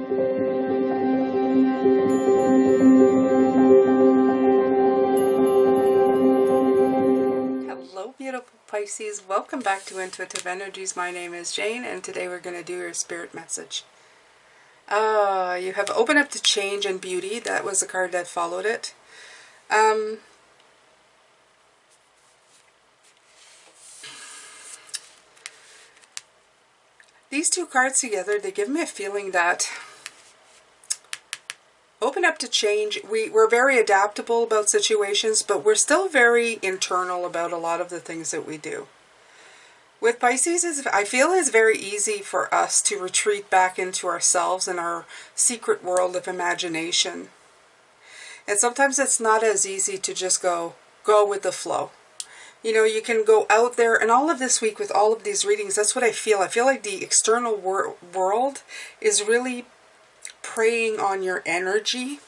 Hello beautiful Pisces, welcome back to Intuitive Energies. My name is Jane and today we're going to do your spirit message. You have opened up to change and beauty. That was the card that followed it. These two cards together, they give me a feeling that open up to change. We're very adaptable about situations, but we're still very internal about a lot of the things that we do. With Pisces, I feel it's very easy for us to retreat back into ourselves and our secret world of imagination. And sometimes it's not as easy to just go with the flow. You know, you can go out there, and all of this week with all of these readings, that's what I feel. I feel like the external world is really preying on your energy.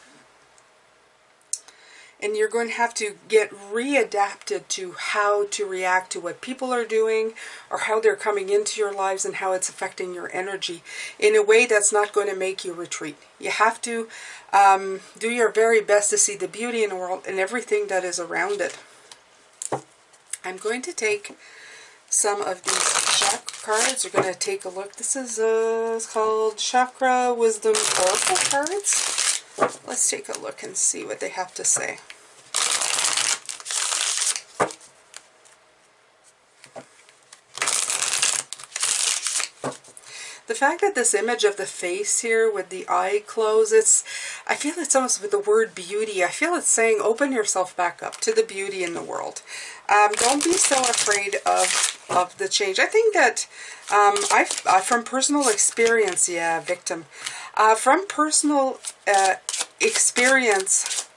And you're going to have to get readapted to how to react to what people are doing or how they're coming into your lives and how it's affecting your energy in a way that's not going to make you retreat. You have to do your very best to see the beauty in the world and everything that is around it. I'm going to take some of these chakra cards. We're going to take a look. This is it's called Chakra Wisdom Oracle cards. Let's take a look and see what they have to say. The fact that this image of the face here with the eye closed, I feel it's almost with the word beauty. I feel it's saying open yourself back up to the beauty in the world. Don't be so afraid of the change. I think that from personal experience, victim. From personal experience,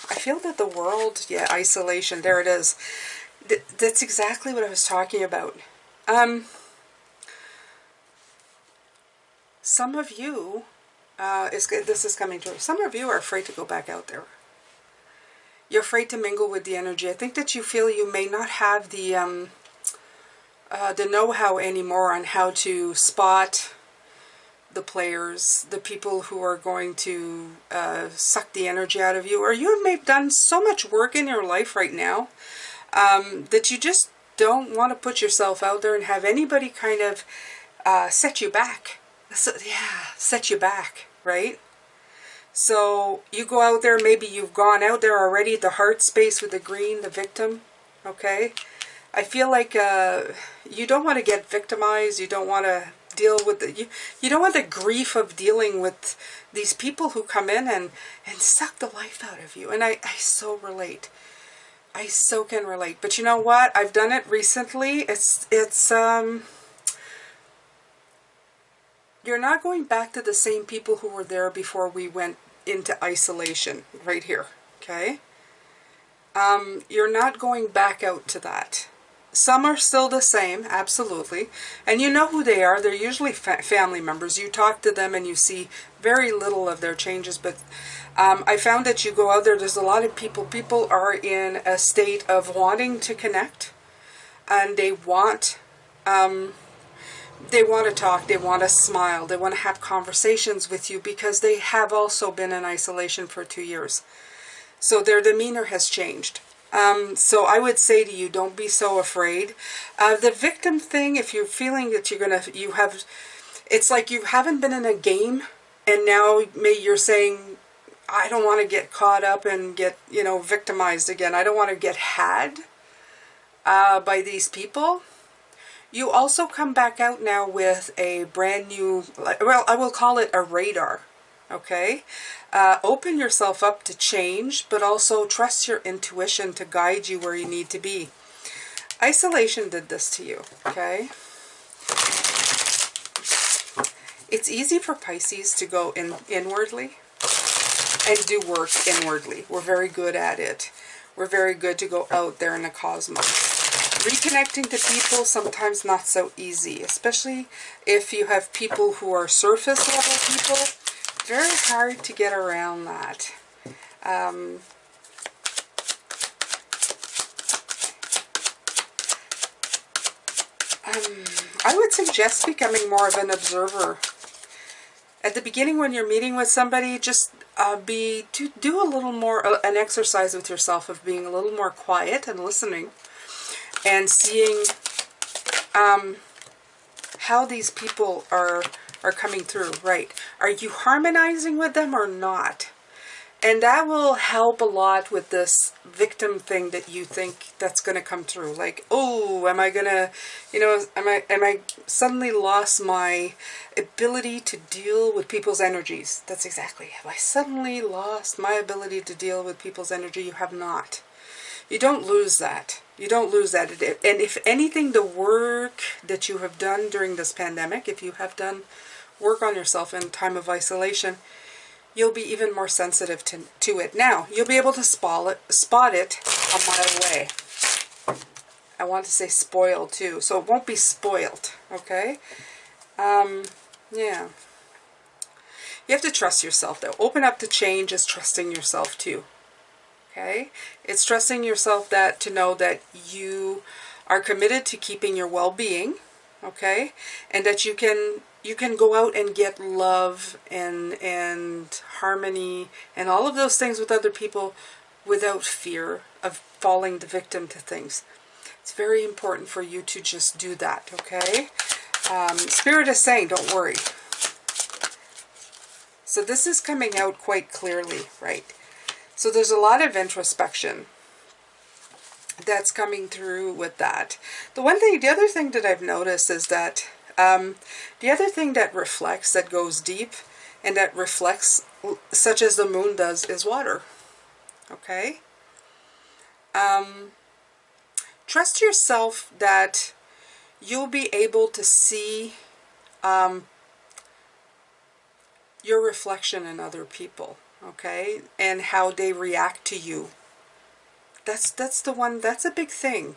I feel that the world, isolation, there it is. That's exactly what I was talking about. Some of you, this is coming through, some of you are afraid to go back out there. You're afraid to mingle with the energy. I think that you feel you may not have the know-how anymore on how to spot the players, the people who are going to suck the energy out of you. Or you may have done so much work in your life right now that you just don't want to put yourself out there and have anybody kind of set you back. So, set you back, right? So you go out there, maybe you've gone out there already, the heart space with the green, the victim, okay? I feel like you don't want to get victimized, you don't want to deal with you don't want the grief of dealing with these people who come in and suck the life out of you. And I so relate. I so can relate. But you know what? I've done it recently. It's you're not going back to the same people who were there before we went into isolation, right here, okay? You're not going back out to that. Some are still the same, absolutely. And you know who they are. They're usually family members. You talk to them and you see very little of their changes. But I found that you go out there, there's a lot of people. People are in a state of wanting to connect. And they want to talk, they want to smile, they want to have conversations with you because they have also been in isolation for 2 years. So their demeanor has changed. So I would say to you, don't be so afraid. The victim thing, if you're feeling that it's like you haven't been in a game and now maybe you're saying, I don't want to get caught up and get, victimized again. I don't want to get had by these people. You also come back out now with a brand new, well, I will call it a radar, okay? Open yourself up to change, but also trust your intuition to guide you where you need to be. Isolation did this to you, okay? It's easy for Pisces to go inwardly and do work inwardly. We're very good at it. We're very good to go out there in the cosmos. Reconnecting to people, sometimes not so easy, especially if you have people who are surface level people. Very hard to get around that. I would suggest becoming more of an observer At the beginning when you're meeting with somebody, just do a little more, an exercise with yourself of being a little more quiet and listening and seeing how these people are coming through, right? Are you harmonizing with them or not? And that will help a lot with this victim thing that you think that's going to come through. Like, oh, am I going to, you know, am I suddenly lost my ability to deal with people's energies? That's exactly. Have I suddenly lost my ability to deal with people's energy? You have not. You don't lose that. You don't lose that. And if anything, the work that you have done during this pandemic, if you have done work on yourself in time of isolation, you'll be even more sensitive to it. Now, you'll be able to spot it a mile away. I want to say spoiled too, so it won't be spoiled, okay? Yeah. You have to trust yourself though. Open up to change is trusting yourself too. Okay? It's trusting yourself that to know that you are committed to keeping your well-being, okay? And that you can go out and get love and harmony and all of those things with other people without fear of falling the victim to things. It's very important for you to just do that, okay? Spirit is saying, don't worry. So this is coming out quite clearly, right? So there's a lot of introspection that's coming through with that. The other thing that I've noticed is that the other thing that reflects, that goes deep, and that reflects, such as the moon does, is water. Okay? Trust yourself that you'll be able to see your reflection in other people. Okay? And how they react to you. That's a big thing.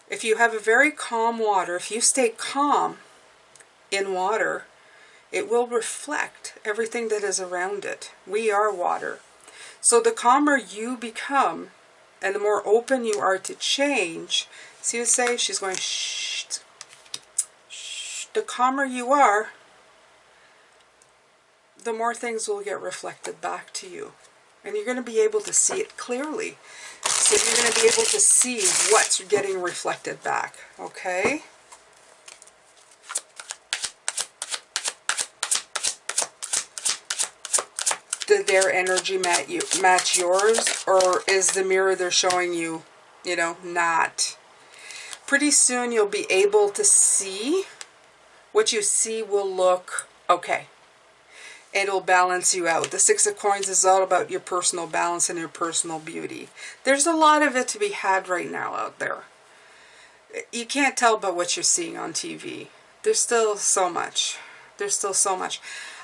If you have a very calm water, if you stay calm in water, it will reflect everything that is around it. We are water. So the calmer you become, and the more open you are to change, see you say, she's going, shh, shh. The calmer you are, the more things will get reflected back to you. And you're going to be able to see it clearly. So you're going to be able to see what's getting reflected back, okay? Did their energy match yours? Or is the mirror they're showing you, you know, not? Pretty soon you'll be able to see. What you see will look okay. It'll balance you out. The Six of Coins is all about your personal balance and your personal beauty. There's a lot of it to be had right now out there. You can't tell by what you're seeing on TV. There's still so much. There's still so much.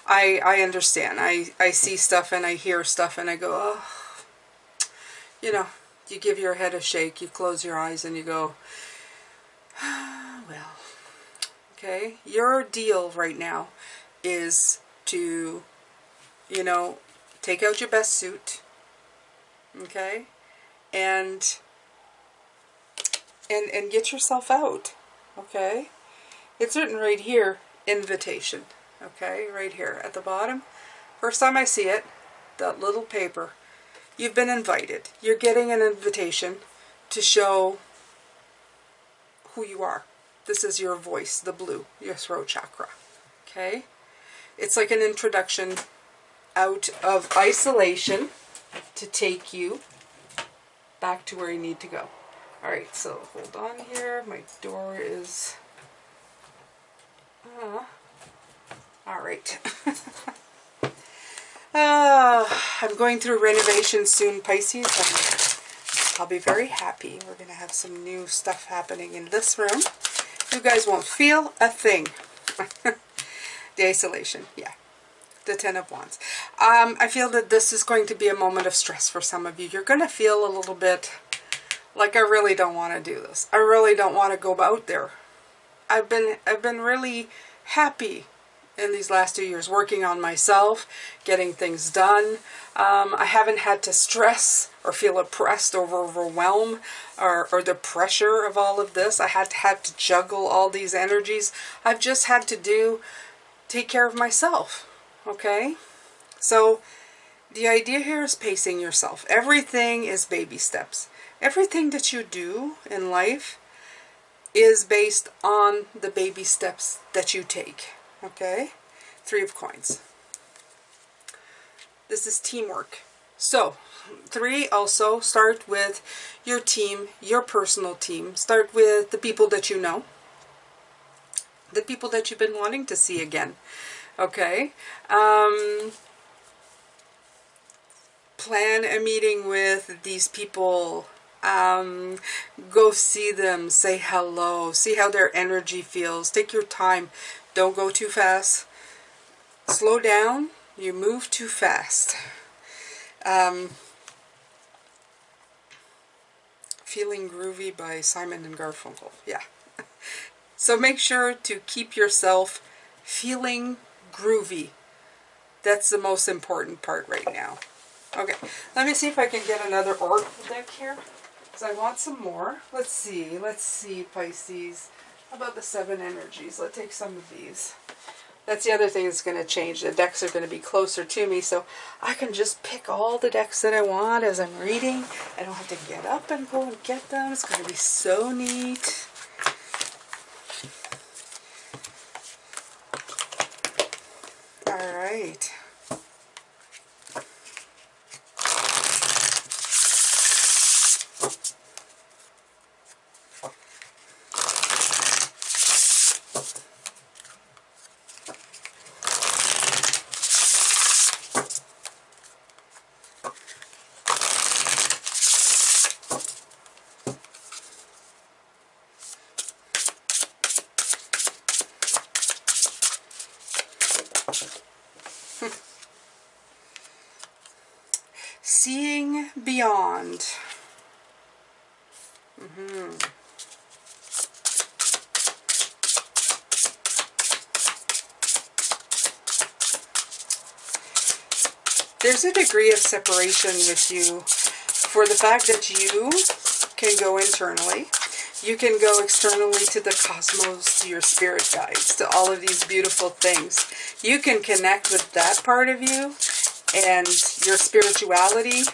I understand. I see stuff and I hear stuff and I go, oh. You know, you give your head a shake, you close your eyes and you go, well, okay. Your deal right now is to, you know, take out your best suit, okay, and get yourself out, okay. It's written right here, invitation, okay, right here at the bottom. First time I see it, that little paper, you've been invited. You're getting an invitation to show who you are. This is your voice, the blue, your throat chakra, okay. It's like an introduction out of isolation to take you back to where you need to go. Alright, so hold on here. My door is... Alright. I'm going through renovation soon, Pisces, and I'll be very happy. We're going to have some new stuff happening in this room. You guys won't feel a thing. The isolation, yeah. The Ten of Wands. I feel that this is going to be a moment of stress for some of you. You're going to feel a little bit like, I really don't want to do this. I really don't want to go out there. I've been really happy in these last 2 years working on myself, getting things done. I haven't had to stress or feel oppressed or overwhelmed or the pressure of all of this. I had to juggle all these energies. I've just had to take care of myself. okay? So the idea here is pacing yourself. Everything is baby steps. Everything that you do in life is based on the baby steps that you take, okay? 3 of coins. This is teamwork. So 3, also start with your team, your personal team. Start with the people that you know, the people that you've been wanting to see again, okay? Plan a meeting with these people. Go see them, say hello, see how their energy feels. Take your time. Don't go too fast. Slow down. You move too fast. Feeling Groovy by Simon and Garfunkel. Yeah. So make sure to keep yourself feeling groovy. That's the most important part right now. Okay, let me see if I can get another oracle deck here, because I want some more. Let's see, Pisces. How about the 7 energies? Let's take some of these. That's the other thing that's going to change. The decks are going to be closer to me, so I can just pick all the decks that I want as I'm reading. I don't have to get up and go and get them. It's going to be so neat. All right. Seeing beyond. There's a degree of separation with you for the fact that you can go internally. You can go externally to the cosmos, to your spirit guides, to all of these beautiful things. You can connect with that part of you and your spirituality,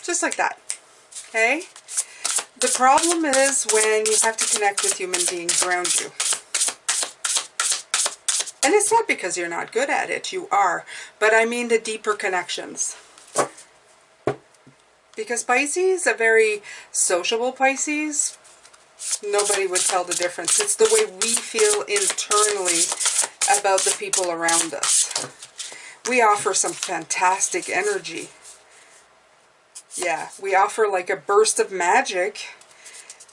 just like that, okay? The problem is when you have to connect with human beings around you. And it's not because you're not good at it, you are, but I mean the deeper connections. Because Pisces, a very sociable Pisces, nobody would tell the difference. It's the way we feel internally about the people around us. We offer some fantastic energy. Yeah, we offer like a burst of magic,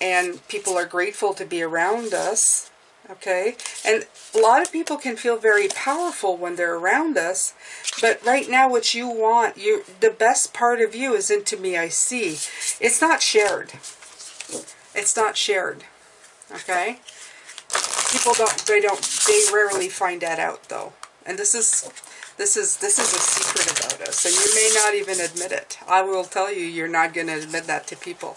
and people are grateful to be around us, okay? And a lot of people can feel very powerful when they're around us, but right now what you want, the best part of you is into me, I see. It's not shared. It's not shared, okay? People they rarely find that out though. And this is a secret about us, and you may not even admit it. I will tell you, you're not going to admit that to people.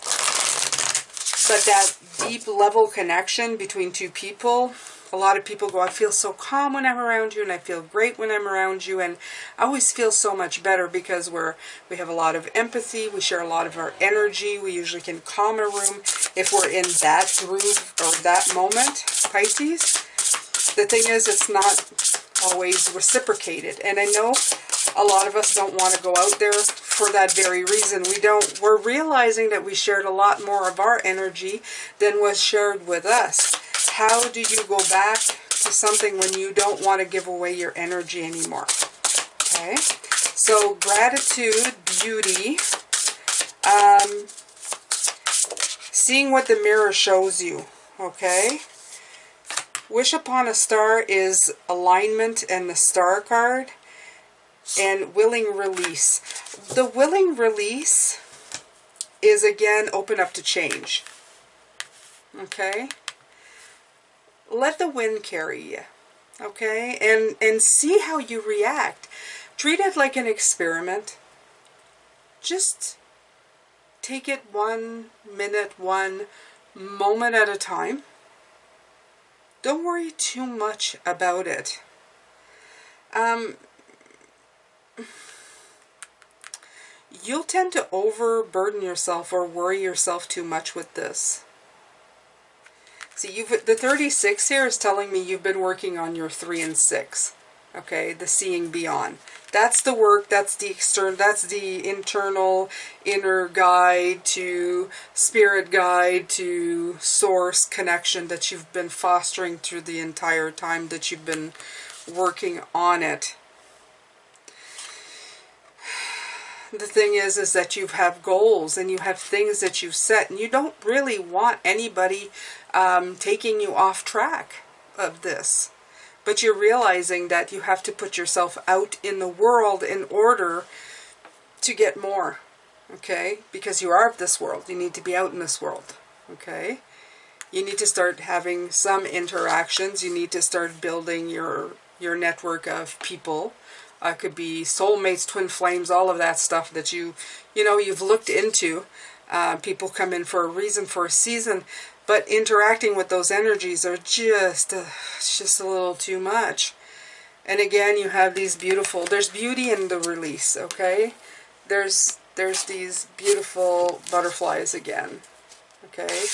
But that deep level connection between two people, a lot of people go, I feel so calm when I'm around you, and I feel great when I'm around you, and I always feel so much better because we have a lot of empathy, we share a lot of our energy, we usually can calm a room if we're in that groove or that moment, Pisces. The thing is, it's not always reciprocated, and I know a lot of us don't want to go out there for that very reason. We're realizing that we shared a lot more of our energy than was shared with us. How do you go back to something when you don't want to give away your energy anymore? Okay, so gratitude, beauty, seeing what the mirror shows you, okay? Wish upon a star is alignment and the star card, and willing release. The willing release is, again, open up to change. Okay? Let the wind carry you. Okay? And see how you react. Treat it like an experiment. Just take it 1 minute, 1 moment at a time. Don't worry too much about it. You'll tend to overburden yourself or worry yourself too much with this. See, the 36 here is telling me you've been working on your 3 and 6. Okay, the seeing beyond. That's the work, that's the external, that's the internal inner guide to spirit guide to source connection that you've been fostering through the entire time that you've been working on it. The thing is that you have goals and you have things that you've set, and you don't really want anybody taking you off track of this. But you're realizing that you have to put yourself out in the world in order to get more, okay? Because you are of this world. You need to be out in this world, okay? You need to start having some interactions. You need to start building your network of people. Could be soulmates, twin flames, all of that stuff that you've looked into. People come in for a reason, for a season, but interacting with those energies are just a little too much. And again, you have these beautiful, there's beauty in the release, okay? There's these beautiful butterflies again, okay?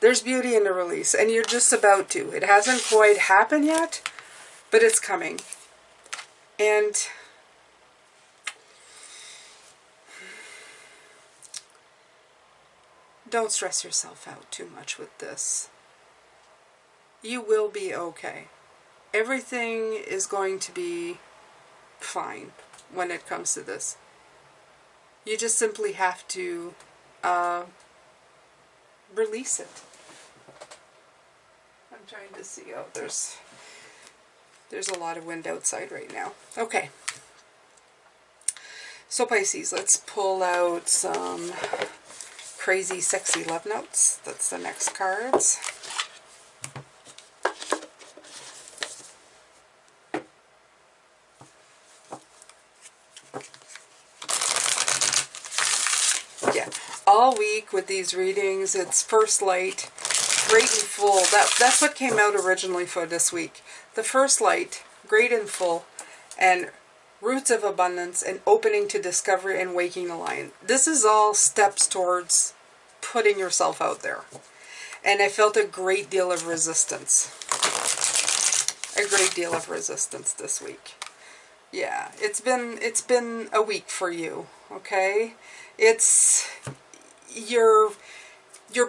There's beauty in the release, and you're just about to. It hasn't quite happened yet, but it's coming. And don't stress yourself out too much with this. You will be okay. Everything is going to be fine when it comes to this. You just simply have to release it. I'm trying to see. Oh, there's a lot of wind outside right now. Okay. So Pisces, let's pull out some crazy, sexy love notes. That's the next cards. Yeah. All week with these readings, it's first light, great and full. That's what came out originally for this week. The first light, great and full, and roots of abundance, and opening to discovery and waking the lion. This is all steps towards putting yourself out there. And I felt a great deal of resistance. A great deal of resistance this week. Yeah, it's been a week for you, okay? You're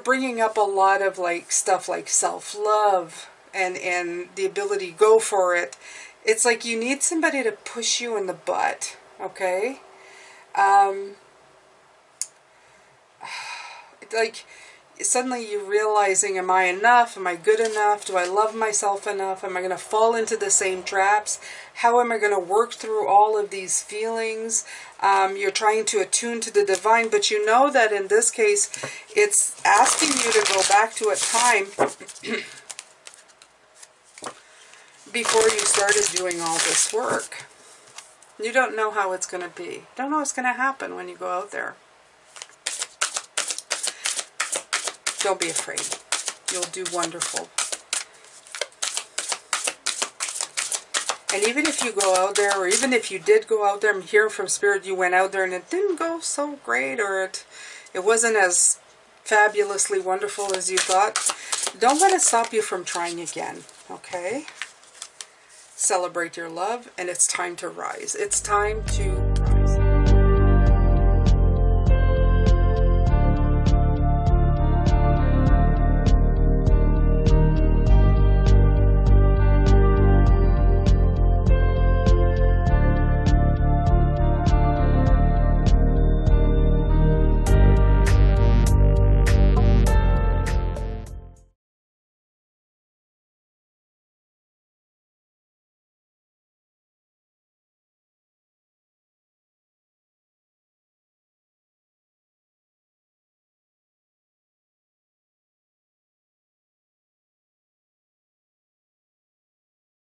bringing up a lot of stuff like self-love and the ability to go for it. It's like you need somebody to push you in the butt, okay? Like suddenly you're realizing, am I enough? Am I good enough? Do I love myself enough? Am I going to fall into the same traps? How am I going to work through all of these feelings? You're trying to attune to the divine, but you know that in this case, it's asking you to go back to a time before you started doing all this work. You don't know how it's going to be. Don't know what's going to happen when you go out there. Don't be afraid. You'll do wonderful. And even if you go out there, or even if you did go out there, I'm hearing from Spirit, you went out there and it didn't go so great, or it wasn't as fabulously wonderful as you thought, don't let it stop you from trying again, okay? Celebrate your love, and it's time to rise. It's time to